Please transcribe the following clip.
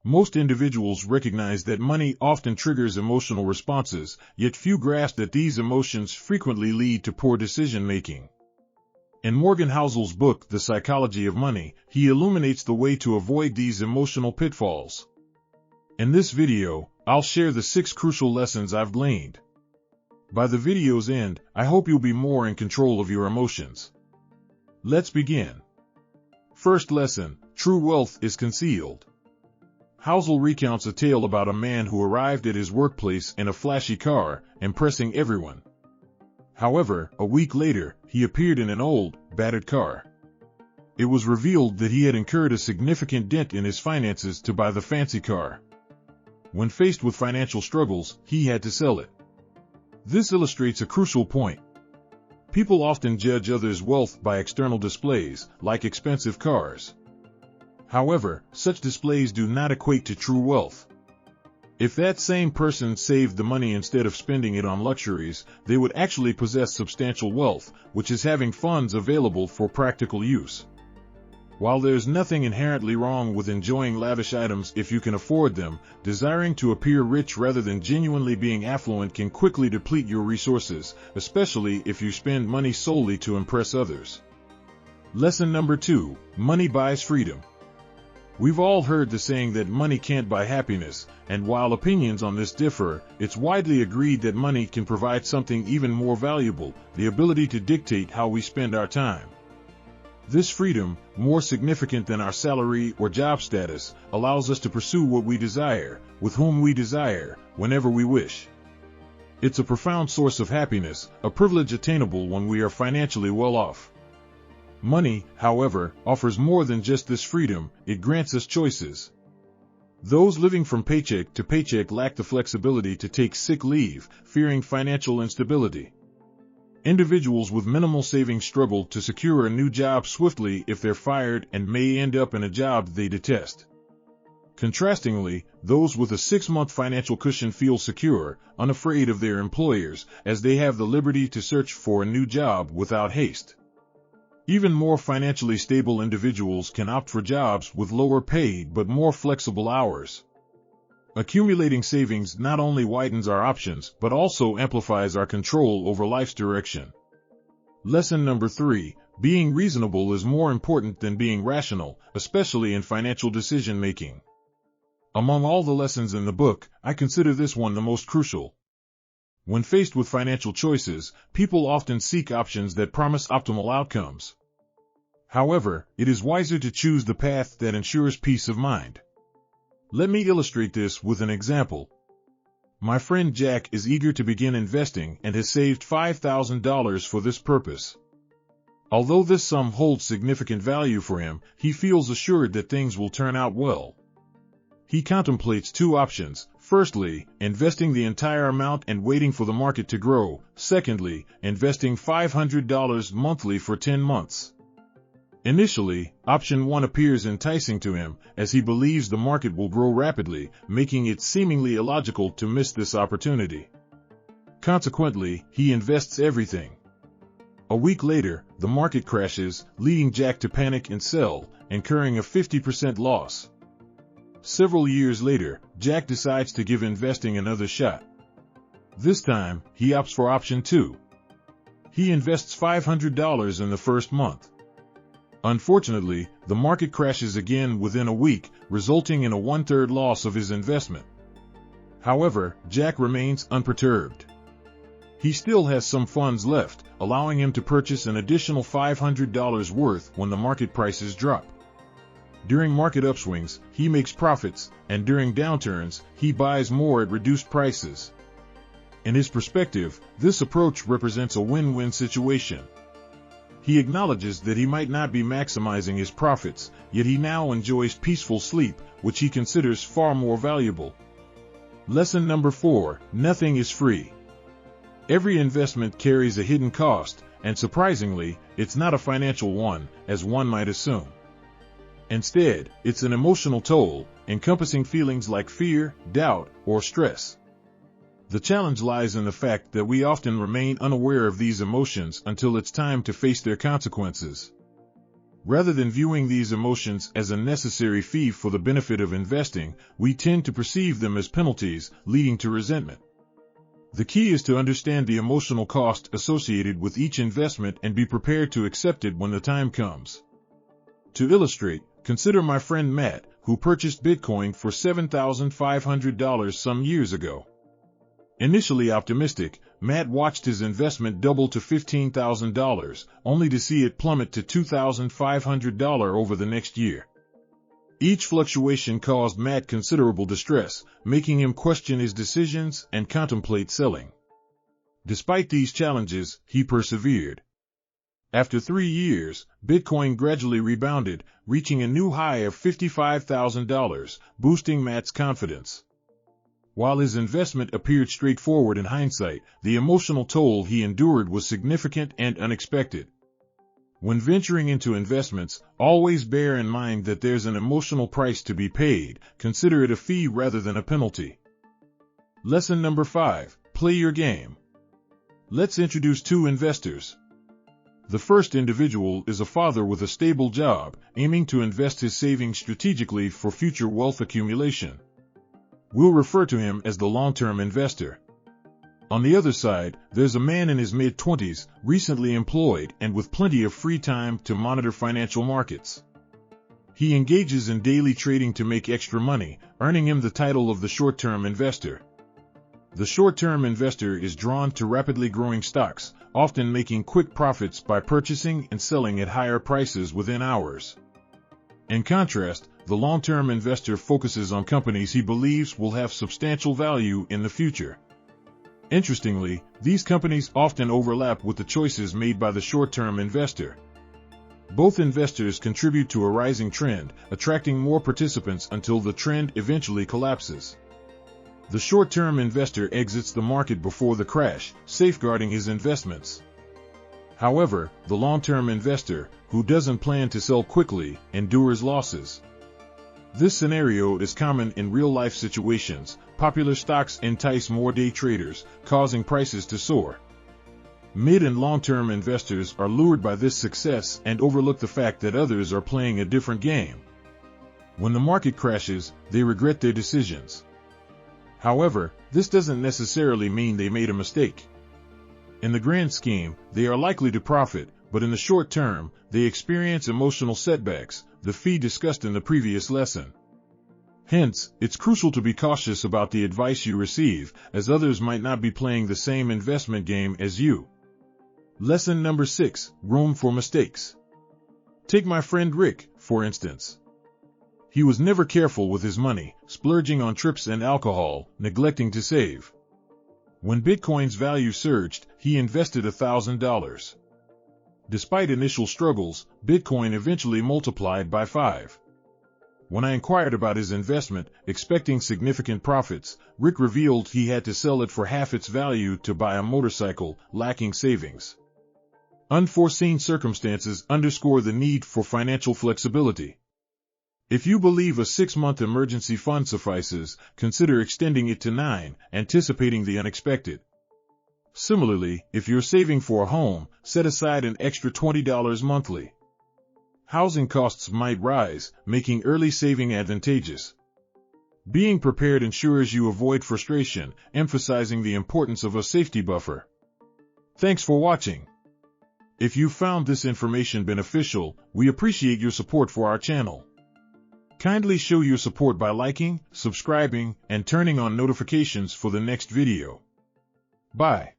Most individuals recognize that money often triggers emotional responses, yet few grasp that these emotions frequently lead to poor decision-making. In Morgan Housel's book, The Psychology of Money, he illuminates the way to avoid these emotional pitfalls. In this video, I'll share the 6 crucial lessons I've gleaned. By the video's end, I hope you'll be more in control of your emotions. Let's begin. First lesson: true wealth is concealed. Housel recounts a tale about a man who arrived at his workplace in a flashy car, impressing everyone. However, a week later, he appeared in an old, battered car. It was revealed that he had incurred a significant dent in his finances to buy the fancy car. When faced with financial struggles, he had to sell it. This illustrates a crucial point. People often judge others' wealth by external displays, like expensive cars. However, such displays do not equate to true wealth. If that same person saved the money instead of spending it on luxuries, they would actually possess substantial wealth, which is having funds available for practical use. While there's nothing inherently wrong with enjoying lavish items if you can afford them, desiring to appear rich rather than genuinely being affluent can quickly deplete your resources, especially if you spend money solely to impress others. Lesson number 2: money buys freedom. We've all heard the saying that money can't buy happiness, and while opinions on this differ, it's widely agreed that money can provide something even more valuable: the ability to dictate how we spend our time. This freedom, more significant than our salary or job status, allows us to pursue what we desire, with whom we desire, whenever we wish. It's a profound source of happiness, a privilege attainable when we are financially well off. Money, however, offers more than just this freedom. It grants us choices. Those living from paycheck to paycheck lack the flexibility to take sick leave, fearing financial instability. Individuals with minimal savings struggle to secure a new job swiftly if they're fired and may end up in a job they detest. Contrastingly, those with a 6-month financial cushion feel secure, unafraid of their employers, as they have the liberty to search for a new job without haste. Even more financially stable individuals can opt for jobs with lower pay but more flexible hours. Accumulating savings not only widens our options but also amplifies our control over life's direction. Lesson number 3: being reasonable is more important than being rational, especially in financial decision-making. Among all the lessons in the book, I consider this one the most crucial. When faced with financial choices, people often seek options that promise optimal outcomes. However, it is wiser to choose the path that ensures peace of mind. Let me illustrate this with an example. My friend Jack is eager to begin investing and has saved $5,000 for this purpose. Although this sum holds significant value for him, he feels assured that things will turn out well. He contemplates 2 options: firstly, investing the entire amount and waiting for the market to grow; secondly, investing $500 monthly for 10 months. Initially, option 1 appears enticing to him, as he believes the market will grow rapidly, making it seemingly illogical to miss this opportunity. Consequently, he invests everything. A week later, the market crashes, leading Jack to panic and sell, incurring a 50% loss. Several years later, Jack decides to give investing another shot. This time, he opts for option 2. He invests $500 in the first month. Unfortunately, the market crashes again within a week, resulting in a 1/3 loss of his investment. However, Jack remains unperturbed. He still has some funds left, allowing him to purchase an additional $500 worth when the market prices drop. During market upswings, he makes profits, and during downturns, he buys more at reduced prices. In his perspective, this approach represents a win-win situation. He acknowledges that he might not be maximizing his profits, yet he now enjoys peaceful sleep, which he considers far more valuable. Lesson number 4: nothing is free. Every investment carries a hidden cost, and surprisingly, it's not a financial one, as one might assume. Instead, it's an emotional toll, encompassing feelings like fear, doubt, or stress. The challenge lies in the fact that we often remain unaware of these emotions until it's time to face their consequences. Rather than viewing these emotions as a necessary fee for the benefit of investing, we tend to perceive them as penalties, leading to resentment. The key is to understand the emotional cost associated with each investment and be prepared to accept it when the time comes. To illustrate, consider my friend Matt, who purchased Bitcoin for $7,500 some years ago. Initially optimistic, Matt watched his investment double to $15,000, only to see it plummet to $2,500 over the next year. Each fluctuation caused Matt considerable distress, making him question his decisions and contemplate selling. Despite these challenges, he persevered. After 3 years, Bitcoin gradually rebounded, reaching a new high of $55,000, boosting Matt's confidence. While his investment appeared straightforward in hindsight, the emotional toll he endured was significant and unexpected. When venturing into investments, always bear in mind that there's an emotional price to be paid. Consider it a fee rather than a penalty. Lesson number 5. Play your game. Let's introduce 2 investors. The first individual is a father with a stable job, aiming to invest his savings strategically for future wealth accumulation. We'll refer to him as the long-term investor. On the other side, there's a man in his mid-20s, recently employed and with plenty of free time to monitor financial markets. He engages in daily trading to make extra money, earning him the title of the short-term investor. The short-term investor is drawn to rapidly growing stocks, often making quick profits by purchasing and selling at higher prices within hours. In contrast, the long-term investor focuses on companies he believes will have substantial value in the future. Interestingly, these companies often overlap with the choices made by the short-term investor. Both investors contribute to a rising trend, attracting more participants until the trend eventually collapses. The short-term investor exits the market before the crash, safeguarding his investments. However, the long-term investor, who doesn't plan to sell quickly, endures losses. This scenario is common in real-life situations. Popular stocks entice more day traders, causing prices to soar. Mid- and long-term investors are lured by this success and overlook the fact that others are playing a different game. When the market crashes, they regret their decisions. However, this doesn't necessarily mean they made a mistake. In the grand scheme, they are likely to profit, but in the short term, they experience emotional setbacks, the fee discussed in the previous lesson. Hence, it's crucial to be cautious about the advice you receive, as others might not be playing the same investment game as you. Lesson number 6. Room for mistakes. Take my friend Rick, for instance. He was never careful with his money, splurging on trips and alcohol, neglecting to save. When Bitcoin's value surged, he invested $1,000. Despite initial struggles, Bitcoin eventually multiplied by 5. When I inquired about his investment, expecting significant profits, Rick revealed he had to sell it for half its value to buy a motorcycle, lacking savings. Unforeseen circumstances underscore the need for financial flexibility. If you believe a 6-month emergency fund suffices, consider extending it to 9, anticipating the unexpected. Similarly, if you're saving for a home, set aside an extra $20 monthly. Housing costs might rise, making early saving advantageous. Being prepared ensures you avoid frustration, emphasizing the importance of a safety buffer. Thanks for watching. If you found this information beneficial, we appreciate your support for our channel. Kindly show your support by liking, subscribing, and turning on notifications for the next video. Bye.